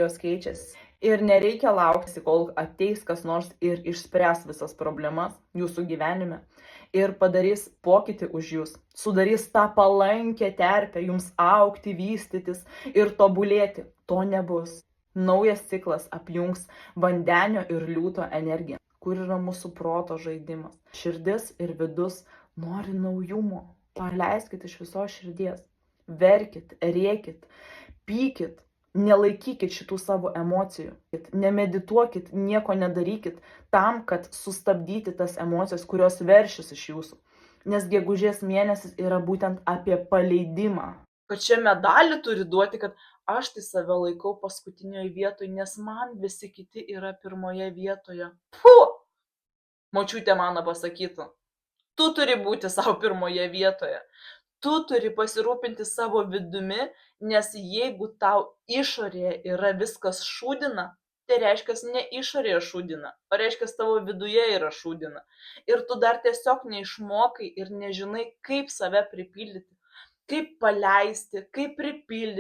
jos keičiasi. Ir nereikia laukti, kol ateis kas nors ir išspręs visas problemas jūsų gyvenime ir padarys pokytį už jūs, sudarys tą palankę terpę jums augti, vystytis ir tobulėti. To nebus. Naujas ciklas apjungs vandenio ir liūto energiją, kur yra mūsų proto žaidimas. Širdis ir vidus nori naujumo. Paleiskit iš visos širdies. Verkit, rėkit, pykit. Nelaikykit šitų savo emocijų, nemedituokit, nieko nedarykit tam, kad sustabdyti tas emocijas, kurios veršis iš jūsų. Nes gegužės mėnesis yra būtent apie paleidimą. Kad čia medalį turi duoti, kad aš tai save laikau paskutinioje vietoje, nes man visi kiti yra pirmoje vietoje. Močiutė mano pasakytų, tu turi būti savo pirmoje vietoje. Tu turi pasirūpinti savo vidumi, nes jeigu tau išorėje yra viskas šūdina, tai reiškia ne išorėje šūdina, o reiškia tavo viduje yra šūdina. Ir tu dar tiesiog neišmokai ir nežinai, kaip save pripildyti, kaip paleisti, kaip pripildyti.